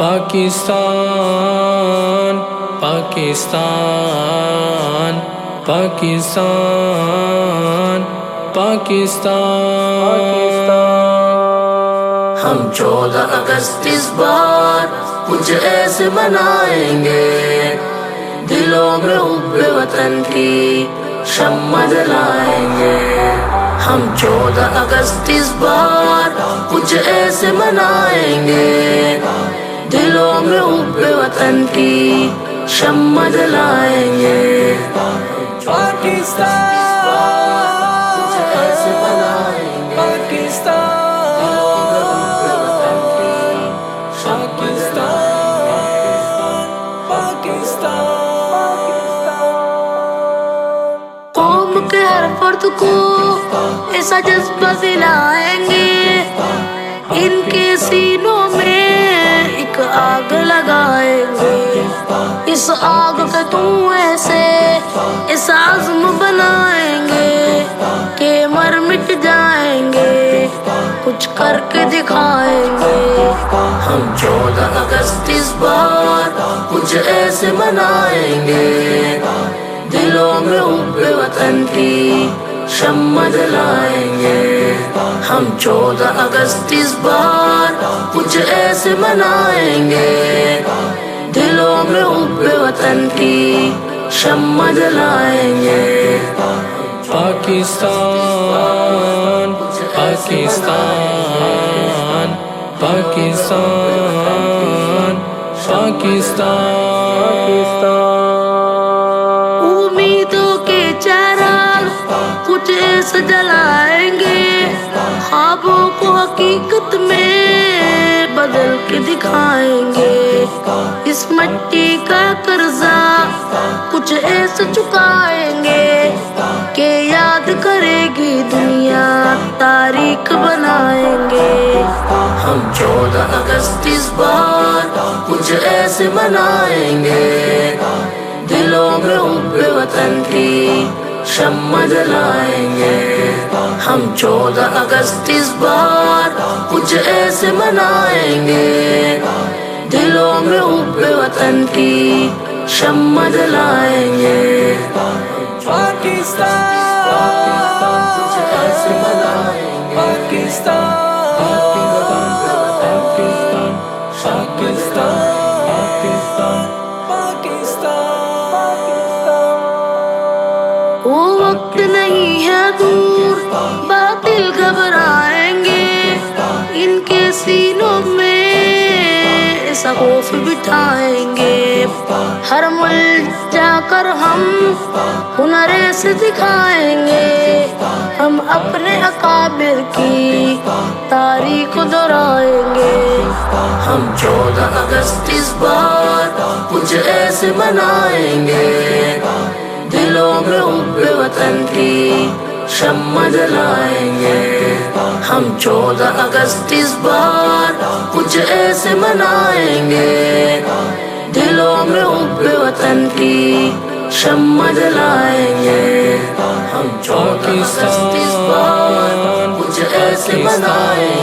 پاکستان پاکستان پاکستان پاکستان ہم 14 اگست اس بار کچھ ایسے منائیں گے، دلوں میں حب وطن کی شمع جلائیں گے۔ ہم 14 اگست اس بار کچھ ایسے منائیں گے، دلوں میں حب وطن کی شمع جلائیں گے۔ پاکستان قوم کے ہر فرد کو ایسا جذبہ دلائیں گے، ان کے سینوں میں ایک آگ لگائیں گے۔ اس آگ کے دھویں سے اس عزم بنائیں گے کہ مر مٹ جائیں گے، کچھ کر کے دکھائیں گے۔ ہم 14 اگست اس بار کچھ ایسے منائیں گے، دلوں میں حب وطن کی شمع جلائیں گے۔ ہم 14 اگست اس بار کچھ ایسے منائیں گے، دلوں میں حب وطن کی شمع جلائیں گے۔ پاکستان پاکستان پاکستان پاکستان امیدوں کے چراغ کچھ ایسے جلائیں گے، خوابوں کو حقیقت میں بدل کے دکھائیں گے۔ اس مٹی کا قرضہ کچھ ایسے چکائیں گے کہ یاد کرے گی دنیا، تاریخ بنائیں گے۔ ہم 14 اگست اس بار کچھ ایسے منائیں گے، دلوں میں حب وطن کی شمع جلائیں گے۔ ہم 14 اگست اس بار کچھ ایسے منائیں گے، دلوں میں حب وطن کی شمع جلائیں گے۔ پاکستان کچھ ایسے منائیں گے، پاکستان وہ وقت نہیں ہے دور، باطل گھبرائیں گے، ان کے سینوں میں ایسا خوف بٹھائیں گے۔ ہر ملک جا کر ہم ہنر ایسے دکھائیں گے، ہم اپنے اکابر کی تاریخ دہرائیں گے۔ ہم 14 اگست اس بار کچھ ایسے منائیں گے، دلوں میں حب وطن کی شمع جلائیں گے۔ ہم 14 اگست اس بار کچھ ایسے منائیں گے، دلوں میں حب وطن کی شمع جلائیں گے۔ ہم 14 اگست اس بار کچھ ایسے منائیں